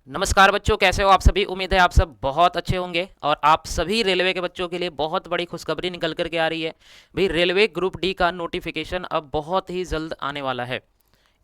नमस्कार बच्चों, कैसे हो आप सभी। उम्मीद है आप सब बहुत अच्छे होंगे। और आप सभी रेलवे के बच्चों के लिए बहुत बड़ी खुशखबरी निकल कर के आ रही है। भाई, रेलवे ग्रुप डी का नोटिफिकेशन अब बहुत ही जल्द आने वाला है।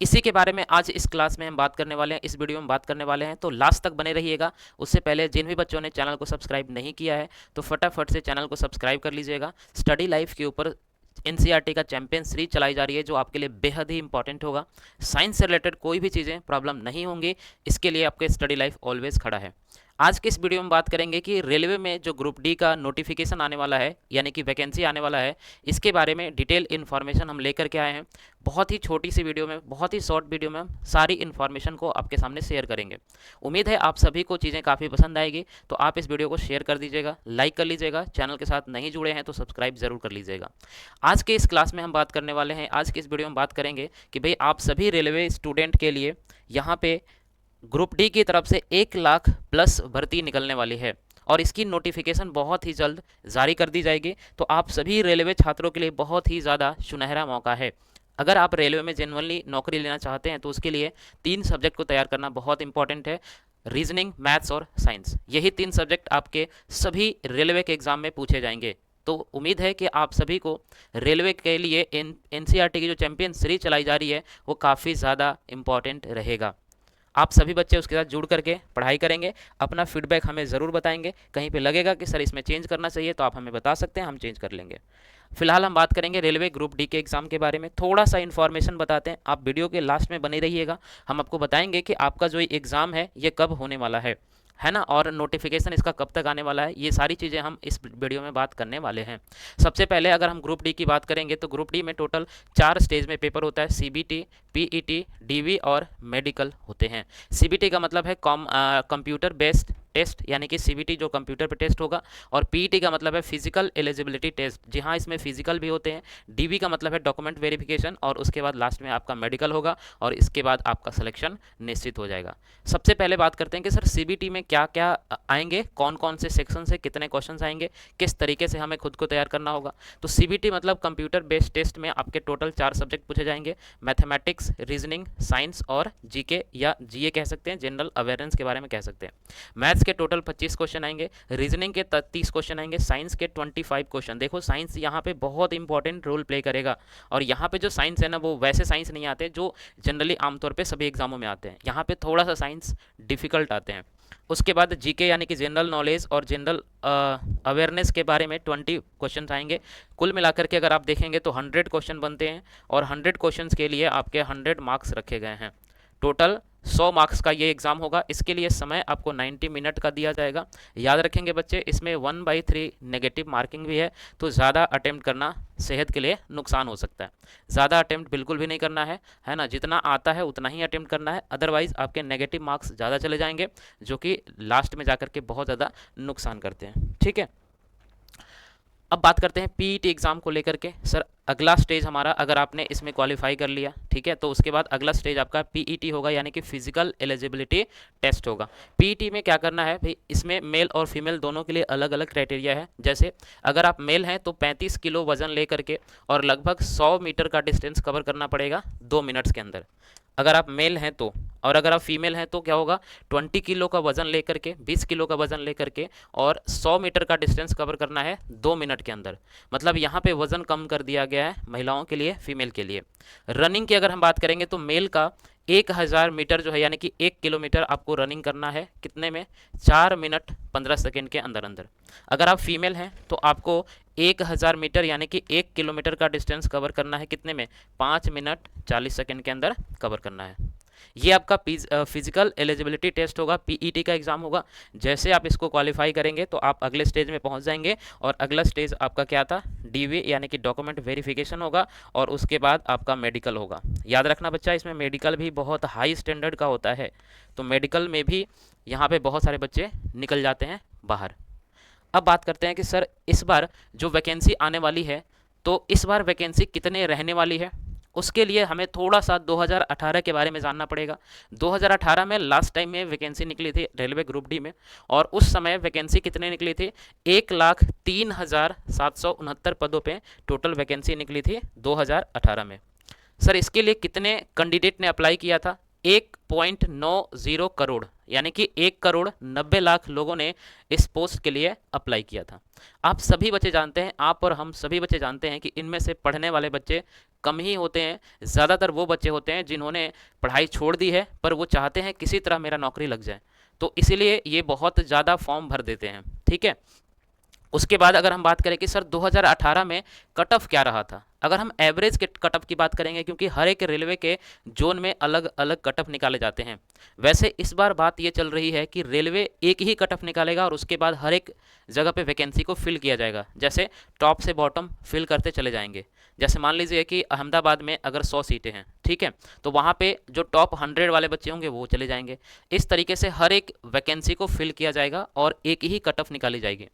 इसी के बारे में आज इस क्लास में हम बात करने वाले हैं, इस वीडियो में बात करने वाले हैं, तो लास्ट तक बने रहिएगा। उससे पहले जिन भी बच्चों ने चैनल को सब्सक्राइब नहीं किया है तो फटाफट से चैनल को सब्सक्राइब कर लीजिएगा। स्टडी लाइफ के ऊपर एनसीईआरटी का चैंपियन सीरीज चलाई जा रही है जो आपके लिए बेहद ही इंपॉर्टेंट होगा। साइंस से रिलेटेड कोई भी चीज़ें प्रॉब्लम नहीं होंगी, इसके लिए आपके स्टडी लाइफ ऑलवेज खड़ा है। आज के इस वीडियो में बात करेंगे कि रेलवे में जो ग्रुप डी का नोटिफिकेशन आने वाला है, यानी कि वैकेंसी आने वाला है, इसके बारे में डिटेल इन्फॉर्मेशन हम लेकर के आए हैं। बहुत ही छोटी सी वीडियो में, बहुत ही शॉर्ट वीडियो में हम सारी इन्फॉर्मेशन को आपके सामने शेयर करेंगे। उम्मीद है आप सभी को चीज़ें काफ़ी पसंद आएगी, तो आप इस वीडियो को शेयर कर दीजिएगा, लाइक कर लीजिएगा, चैनल के साथ नहीं जुड़े हैं तो सब्सक्राइब जरूर कर लीजिएगा। आज के इस क्लास में हम बात करने वाले हैं, आज की इस वीडियो में बात करेंगे कि भाई आप सभी रेलवे स्टूडेंट के लिए यहाँ पे ग्रुप डी की तरफ से 1 लाख प्लस भर्ती निकलने वाली है और इसकी नोटिफिकेशन बहुत ही जल्द जारी कर दी जाएगी। तो आप सभी रेलवे छात्रों के लिए बहुत ही ज़्यादा सुनहरा मौका है। अगर आप रेलवे में जेनुअनली नौकरी लेना चाहते हैं तो उसके लिए 3 सब्जेक्ट को तैयार करना बहुत इंपॉर्टेंट है। रीजनिंग, मैथ्स और साइंस, यही 3 सब्जेक्ट आपके सभी रेलवे के एग्जाम में पूछे जाएंगे। तो उम्मीद है कि आप सभी को रेलवे के लिए एनसीईआरटी की जो चैंपियन सीरीज चलाई जा रही है वो काफ़ी ज़्यादा इंपॉर्टेंट रहेगा। आप सभी बच्चे उसके साथ जुड़ करके पढ़ाई करेंगे, अपना फीडबैक हमें ज़रूर बताएंगे। कहीं पे लगेगा कि सर इसमें चेंज करना चाहिए तो आप हमें बता सकते हैं, हम चेंज कर लेंगे। फिलहाल हम बात करेंगे रेलवे ग्रुप डी के एग्जाम के बारे में। थोड़ा सा इन्फॉर्मेशन बताते हैं, आप वीडियो के लास्ट में बने रहिएगा। हम आपको बताएंगे कि आपका जो एग्ज़ाम है ये कब होने वाला है ना, और नोटिफिकेशन इसका कब तक आने वाला है। ये सारी चीज़ें हम इस वीडियो में बात करने वाले हैं। सबसे पहले अगर हम ग्रुप डी की बात करेंगे तो ग्रुप डी में टोटल 4 स्टेज में पेपर होता है। सीबीटी, पीईटी, डीवी और मेडिकल होते हैं। सीबीटी का मतलब है कंप्यूटर बेस्ड टेस्ट, यानी कि सीबीटी जो कंप्यूटर पे टेस्ट होगा। और पीईटी का मतलब है फिजिकल एलिजिबिलिटी टेस्ट, जी हाँ, इसमें फिजिकल भी होते हैं। डीवी का मतलब है डॉक्यूमेंट वेरिफिकेशन, और उसके बाद लास्ट में आपका मेडिकल होगा और इसके बाद आपका सिलेक्शन निश्चित हो जाएगा। सबसे पहले बात करते हैं कि सर सीबीटी में क्या क्या आएंगे, कौन कौन से सेक्शन से कितने क्वेश्चन आएंगे, किस तरीके से हमें खुद को तैयार करना होगा। तो सीबीटी मतलब कंप्यूटर बेस्ड टेस्ट में आपके टोटल 4 सब्जेक्ट पूछे जाएंगे। मैथमेटिक्स, रीजनिंग, साइंस और जीके या जीए कह सकते हैं, जनरल अवेयरनेस के बारे में कह सकते हैं। मैथ्स के टोटल 25 क्वेश्चन आएंगे, रीजनिंग के 30 क्वेश्चन आएंगे, साइंस के 25 क्वेश्चन। देखो साइंस यहाँ पे बहुत इंपॉर्टेंट रोल प्ले करेगा। और यहाँ पे जो साइंस है ना, वो वैसे साइंस नहीं आते जो जनरली आमतौर पे सभी एग्जामों में आते हैं। यहाँ पे थोड़ा सा साइंस डिफिकल्ट आते हैं। उसके बाद जीके यानी कि जनरल नॉलेज और जनरल अवेयरनेस के बारे में 20 क्वेश्चन आएंगे। कुल मिलाकर के अगर आप देखेंगे तो 100 क्वेश्चन बनते हैं और 100 क्वेश्चन के लिए आपके 100 मार्क्स रखे गए हैं। टोटल 100 मार्क्स का ये एग्ज़ाम होगा। इसके लिए समय आपको 90 मिनट का दिया जाएगा। याद रखेंगे बच्चे, इसमें 1/3 नेगेटिव मार्किंग भी है, तो ज़्यादा अटेम्प्ट करना सेहत के लिए नुकसान हो सकता है। ज़्यादा अटेम्प्ट बिल्कुल भी नहीं करना है ना। जितना आता है उतना ही अटेम्प्ट करना है, अदरवाइज़ आपके नेगेटिव मार्क्स ज़्यादा चले जाएंगे जो कि लास्ट में जाकर के बहुत ज़्यादा नुकसान करते हैं। ठीक है, अब बात करते हैं पीईटी एग्ज़ाम को लेकर के। सर अगला स्टेज हमारा, अगर आपने इसमें क्वालिफाई कर लिया, ठीक है, तो उसके बाद अगला स्टेज आपका पीईटी होगा, यानी कि फिजिकल एलिजिबिलिटी टेस्ट होगा। पीईटी में क्या करना है भाई, इसमें मेल और फीमेल दोनों के लिए अलग अलग क्राइटेरिया है। जैसे अगर आप मेल हैं तो 35 किलो वजन लेकर के और लगभग 100 मीटर का डिस्टेंस कवर करना पड़ेगा 2 मिनट्स के अंदर, अगर आप मेल हैं तो। और अगर आप फीमेल हैं तो क्या होगा, 20 किलो का वजन लेकर के, 20 किलो का वजन लेकर के और 100 मीटर का डिस्टेंस कवर करना है 2 मिनट के अंदर। मतलब यहाँ पे वजन कम कर दिया गया है महिलाओं के लिए, फीमेल के लिए। रनिंग की अगर हम बात करेंगे तो मेल का 1000 मीटर जो है, यानी कि 1 किलोमीटर आपको रनिंग करना है कितने में, 4 मिनट 15 सेकेंड के अंदर अंदर। अगर आप फीमेल हैं तो आपको 1000 मीटर यानी कि 1 किलोमीटर का डिस्टेंस कवर करना है कितने में, 5 मिनट 40 सेकेंड के अंदर कवर करना है। ये आपका फिजिकल एलिजिबिलिटी टेस्ट होगा, पीईटी का एग्जाम होगा। जैसे आप इसको क्वालिफाई करेंगे तो आप अगले स्टेज में पहुंच जाएंगे। और अगला स्टेज आपका क्या था, डीवी यानी कि डॉक्यूमेंट वेरिफिकेशन होगा, और उसके बाद आपका मेडिकल होगा। याद रखना बच्चा, इसमें मेडिकल भी बहुत हाई स्टैंडर्ड का होता है, तो मेडिकल में भी यहाँ पे बहुत सारे बच्चे निकल जाते हैं बाहर। अब बात करते हैं कि सर इस बार जो वैकेंसी आने वाली है, तो इस बार वैकेंसी कितने रहने वाली है, उसके लिए हमें थोड़ा सा 2018 के बारे में जानना पड़ेगा। 2018 में लास्ट टाइम में वैकेंसी निकली थी रेलवे ग्रुप डी में, और उस समय वैकेंसी कितने निकली थी, 1,03,769 पदों पे टोटल वैकेंसी निकली थी 2018 में। सर इसके लिए कितने कैंडिडेट ने अप्लाई किया था, 1.90 करोड़, यानी कि 1,90,00,000 लोगों ने इस पोस्ट के लिए अप्लाई किया था। आप सभी बच्चे जानते हैं, आप और हम सभी बच्चे जानते हैं कि इनमें से पढ़ने वाले बच्चे कम ही होते हैं। ज़्यादातर वो बच्चे होते हैं जिन्होंने पढ़ाई छोड़ दी है, पर वो चाहते हैं किसी तरह मेरा नौकरी लग जाए, तो इसीलिए ये बहुत ज़्यादा फॉर्म भर देते हैं। ठीक है, उसके बाद अगर हम बात करें कि सर 2018 में कट ऑफ क्या रहा था, अगर हम एवरेज के कट ऑफ की बात करेंगे, क्योंकि हर एक रेलवे के जोन में अलग अलग कट ऑफ निकाले जाते हैं। वैसे इस बार बात ये चल रही है कि रेलवे एक ही कट ऑफ निकालेगा और उसके बाद हर एक जगह पे वैकेंसी को फिल किया जाएगा, जैसे टॉप से बॉटम फिल करते चले जाएंगे। जैसे मान लीजिए कि अहमदाबाद में अगर 100 सीटें हैं, ठीक है, तो वहाँ पे जो टॉप 100 वाले बच्चे होंगे वो चले जाएंगे। इस तरीके से हर एक वैकेंसी को फिल किया जाएगा और एक ही कट ऑफ निकाली जाएगी।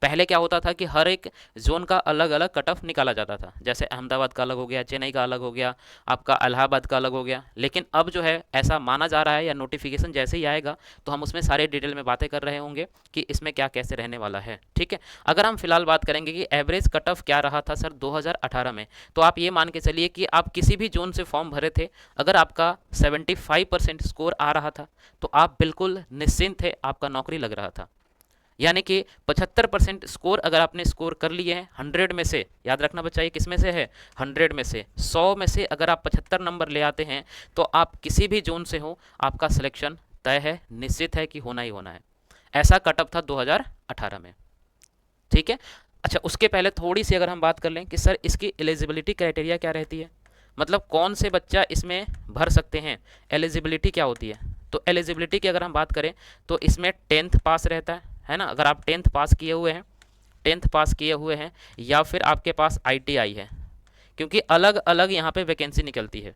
पहले क्या होता था कि हर एक जोन का अलग अलग कट ऑफ निकाला जाता था, जैसे अहमदाबाद का अलग हो गया, चेन्नई का अलग हो गया, आपका इलाहाबाद का अलग हो गया। लेकिन अब जो है ऐसा माना जा रहा है, या नोटिफिकेशन जैसे ही आएगा तो हम उसमें सारे डिटेल में बातें कर रहे होंगे कि इसमें क्या कैसे रहने वाला है। ठीक है, अगर हम फिलहाल बात करेंगे कि एवरेज कट ऑफ क्या रहा था सर 2018 में, तो आप ये मान के चलिए कि आप किसी भी जोन से फॉर्म भरे थे, अगर आपका 75% स्कोर आ रहा था तो आप बिल्कुल निश्चिंत थे, आपका नौकरी लग रहा था। यानी कि 75% स्कोर अगर आपने स्कोर कर लिए हैं 100 में से, याद रखना बच्चा ये किस में से है, 100 में से, 100 में से अगर आप 75 नंबर ले आते हैं तो आप किसी भी जोन से हो, आपका सिलेक्शन तय है, निश्चित है कि होना ही होना है। ऐसा कटअप था 2018 में। ठीक है, अच्छा उसके पहले थोड़ी सी अगर हम बात कर लें कि सर इसकी एलिजिबिलिटी क्राइटेरिया क्या रहती है, मतलब कौन से बच्चा इसमें भर सकते हैं, एलिजिबिलिटी क्या होती है। तो एलिजिबिलिटी की अगर हम बात करें तो इसमें 10th पास रहता है ना, अगर आप 10th पास किए हुए हैं, 10th पास किए हुए हैं, या फिर आपके पास ITI है, क्योंकि अलग अलग यहाँ पे वैकेंसी निकलती है।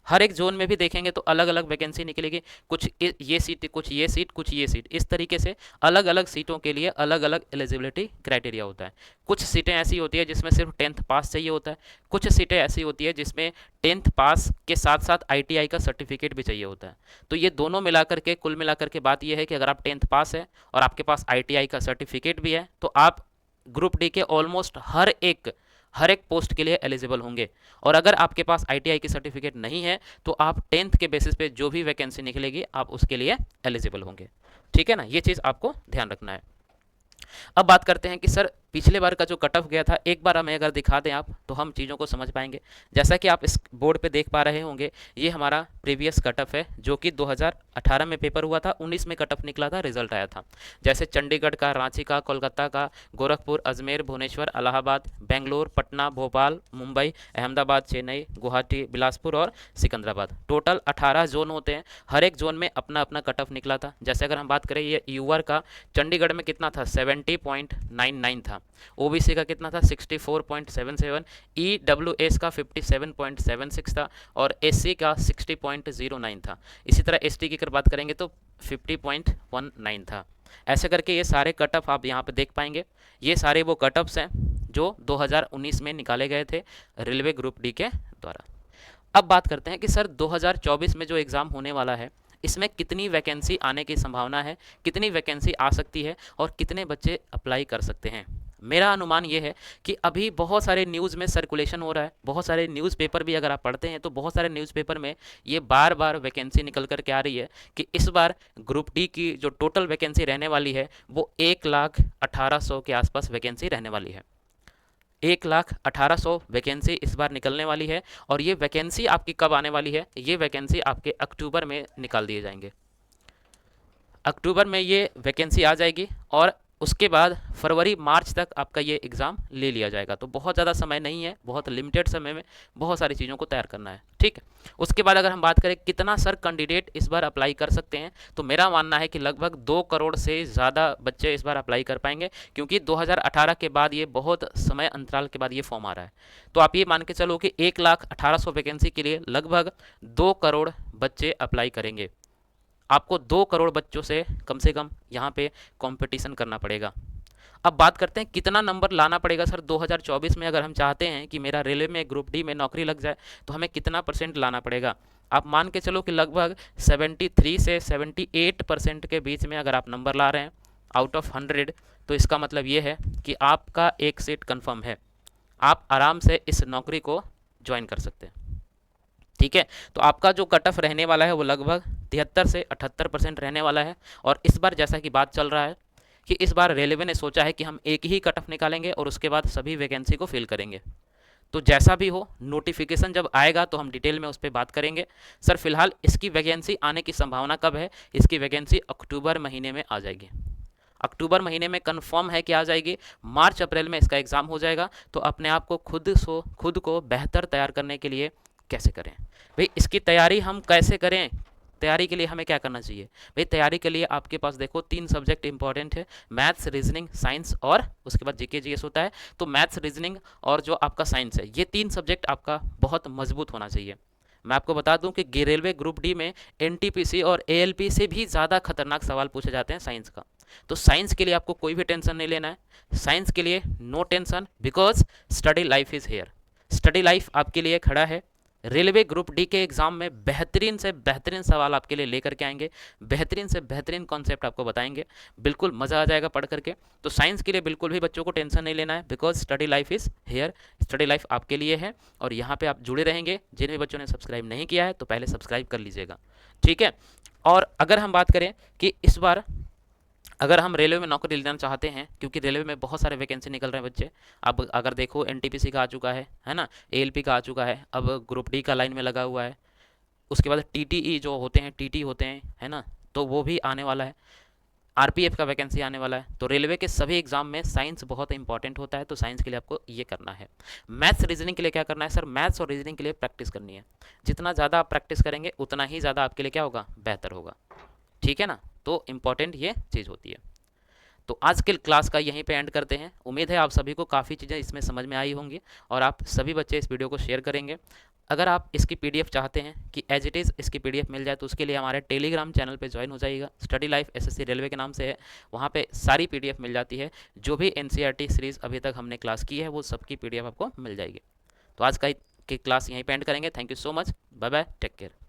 हर एक जोन में भी देखेंगे तो अलग अलग वैकेंसी निकलेगी, कुछ ये सीट, कुछ ये सीट, कुछ ये सीट, इस तरीके से अलग अलग सीटों के लिए अलग अलग एलिजिबिलिटी क्राइटेरिया होता है। कुछ सीटें ऐसी होती है जिसमें सिर्फ 10th पास चाहिए होता है, कुछ सीटें ऐसी होती है जिसमें 10th पास के साथ साथ ITI का सर्टिफिकेट भी चाहिए होता है। तो ये दोनों मिलाकर के, कुल मिलाकर के बात यह है कि अगर आप 10th पास है और आपके पास ITI का सर्टिफिकेट भी है तो आप ग्रुप डी के ऑलमोस्ट हर एक पोस्ट के लिए एलिजिबल होंगे। और अगर आपके पास ITI की सर्टिफिकेट नहीं है तो आप 10th के बेसिस पे जो भी वैकेंसी निकलेगी आप उसके लिए एलिजिबल होंगे। ठीक है ना, ये चीज़ आपको ध्यान रखना है। अब बात करते हैं कि सर पिछले बार का जो कट ऑफ गया था, एक बार हमें अगर दिखा दें आप तो हम चीज़ों को समझ पाएंगे। जैसा कि आप इस बोर्ड पे देख पा रहे होंगे, ये हमारा प्रीवियस कट ऑफ है जो कि 2018 में पेपर हुआ था, 19 में कट ऑफ निकला था, रिजल्ट आया था। जैसे चंडीगढ़ का, रांची का, कोलकाता का, गोरखपुर, अजमेर, भुवनेश्वर, इलाहाबाद, बेंगलोर, पटना, भोपाल, मुंबई, अहमदाबाद, चेन्नई, गुवाहाटी, बिलासपुर और सिकंदराबाद, टोटल 18 जोन होते हैं। हर एक जोन में अपना अपना कट ऑफ निकला था। जैसे अगर हम बात करें ये यूआर का, चंडीगढ़ में कितना था, 70.99 था। OBC का कितना था, 64.77, EWS का 57.76 था और SC का 60.09 था। इसी तरह ST की अगर बात करेंगे तो 50.19 था। ऐसे करके ये सारे कट ऑफ आप यहाँ पे देख पाएंगे। ये सारे वो कट ऑफ्स हैं जो 2019 में निकाले गए थे रेलवे ग्रुप डी के द्वारा। अब बात करते हैं कि सर 2024 में जो एग्ज़ाम होने वाला है इसमें कितनी वैकेंसी आने की संभावना है, कितनी वैकेंसी आ सकती है और कितने बच्चे अप्लाई कर सकते हैं। मेरा अनुमान ये है कि अभी बहुत सारे न्यूज़ में सर्कुलेशन हो रहा है, बहुत सारे न्यूज़पेपर भी अगर आप पढ़ते हैं तो बहुत सारे न्यूज़पेपर में ये बार बार वैकेंसी निकल कर के आ रही है कि इस बार ग्रुप डी की जो टोटल वैकेंसी रहने वाली है वो 1,18,00,000 के आसपास वैकेंसी रहने वाली है। 1,18,00,000 वैकेंसी इस बार निकलने वाली है। और ये वैकेंसी आपकी कब आने वाली है, ये वैकेंसी आपके अक्टूबर में निकाल दिए जाएंगे। अक्टूबर में ये वैकेंसी आ जाएगी और उसके बाद फरवरी मार्च तक आपका ये एग्ज़ाम ले लिया जाएगा। तो बहुत ज़्यादा समय नहीं है, बहुत लिमिटेड समय में बहुत सारी चीज़ों को तैयार करना है। ठीक है, उसके बाद अगर हम बात करें कितना सर कैंडिडेट इस बार अप्लाई कर सकते हैं, तो मेरा मानना है कि लगभग 2 करोड़ से ज़्यादा बच्चे इस बार अप्लाई कर पाएंगे, क्योंकि 2018 के बाद ये बहुत समय अंतराल के बाद ये फॉर्म आ रहा है। तो आप ये मान के चलो कि 1,18,00,000 वैकेंसी के लिए लगभग 2 करोड़ बच्चे अप्लाई करेंगे। आपको 2 करोड़ बच्चों से कम यहाँ पे कंपटीशन करना पड़ेगा। अब बात करते हैं कितना नंबर लाना पड़ेगा सर 2024 में, अगर हम चाहते हैं कि मेरा रेलवे में ग्रुप डी में नौकरी लग जाए तो हमें कितना % लाना पड़ेगा। आप मान के चलो कि लगभग 73 से 78% के बीच में अगर आप नंबर ला रहे हैं आउट ऑफ 100, तो इसका मतलब ये है कि आपका एक सीट कन्फर्म है, आप आराम से इस नौकरी को ज्वाइन कर सकते हैं। ठीक है। तो आपका जो कट ऑफ रहने वाला है वो लगभग 73 से 78% रहने वाला है। और इस बार जैसा कि बात चल रहा है कि इस बार रेलवे ने सोचा है कि हम एक ही कट ऑफ निकालेंगे और उसके बाद सभी वैकेंसी को फिल करेंगे। तो जैसा भी हो नोटिफिकेशन जब आएगा तो हम डिटेल में उस पर बात करेंगे। सर फिलहाल इसकी वैकेंसी आने की संभावना कब है? इसकी वैकेंसी अक्टूबर महीने में आ जाएगी। अक्टूबर महीने में कंफर्म है कि आ जाएगी। मार्च अप्रैल में इसका एग्ज़ाम हो जाएगा। तो अपने आप को खुद को बेहतर तैयार करने के लिए कैसे करें भाई, इसकी तैयारी हम कैसे करें? तैयारी के लिए हमें क्या करना चाहिए भाई? तैयारी के लिए आपके पास देखो 3 सब्जेक्ट इंपॉर्टेंट है, मैथ्स, रीजनिंग, साइंस और उसके बाद जीके जीएस होता है। तो मैथ्स, रीजनिंग और जो आपका साइंस है, ये 3 सब्जेक्ट आपका बहुत मजबूत होना चाहिए। मैं आपको बता दूं कि रेलवे ग्रुप डी में एनटीपीसी और एएलपी से भी ज़्यादा खतरनाक सवाल पूछे जाते हैं साइंस का। तो साइंस के लिए आपको कोई भी टेंशन नहीं लेना है। साइंस के लिए no tension, because study life is here. Study life आपके लिए खड़ा है। रेलवे ग्रुप डी के एग्जाम में बेहतरीन से बेहतरीन सवाल आपके लिए लेकर के आएंगे, बेहतरीन से बेहतरीन कॉन्सेप्ट आपको बताएंगे, बिल्कुल मज़ा आ जाएगा पढ़ करके। तो साइंस के लिए बिल्कुल भी बच्चों को टेंशन नहीं लेना है, because study life is here. Study life आपके लिए है और यहाँ पे आप जुड़े रहेंगे। जिन भी बच्चों ने सब्सक्राइब नहीं किया है तो पहले सब्सक्राइब कर लीजिएगा, ठीक है। और अगर हम बात करें कि इस बार अगर हम रेलवे में नौकरी लेना चाहते हैं, क्योंकि रेलवे में बहुत सारे वैकेंसी निकल रहे हैं बच्चे। अब अगर देखो एनटीपीसी का आ चुका है ना, एएलपी का आ चुका है, अब ग्रुप डी का लाइन में लगा हुआ है। उसके बाद टीटीई जो होते हैं, टीटी होते हैं, है ना, तो वो भी आने वाला है। आरपीएफ का वैकेंसी आने वाला है। तो रेलवे के सभी एग्जाम में साइंस बहुत इंपॉर्टेंट होता है। तो साइंस के लिए आपको ये करना है। मैथ्स रीजनिंग के लिए क्या करना है सर? मैथ्स और रीजनिंग के लिए प्रैक्टिस करनी है। जितना ज़्यादा आप प्रैक्टिस करेंगे उतना ही ज़्यादा आपके लिए क्या होगा? बेहतर होगा, ठीक है ना। तो इंपॉर्टेंट ये चीज़ होती है। तो आज के क्लास का यहीं पे एंड करते हैं। उम्मीद है आप सभी को काफ़ी चीज़ें इसमें समझ में आई होंगी और आप सभी बच्चे इस वीडियो को शेयर करेंगे। अगर आप इसकी पीडीएफ चाहते हैं कि एज इट इज़ इसकी पीडीएफ मिल जाए तो उसके लिए हमारे टेलीग्राम चैनल पे ज्वाइन हो जाइएगा। स्टडी लाइफ एसएससी रेलवे के नाम से है, वहाँ पे सारी पीडीएफ मिल जाती है। जो भी एनसीईआरटी सीरीज़ अभी तक हमने क्लास की है वो सबकी पीडीएफ आपको मिल जाएगी। तो आज का क्लास यहीं पे एंड करेंगे। Thank you so much, bye bye, take care.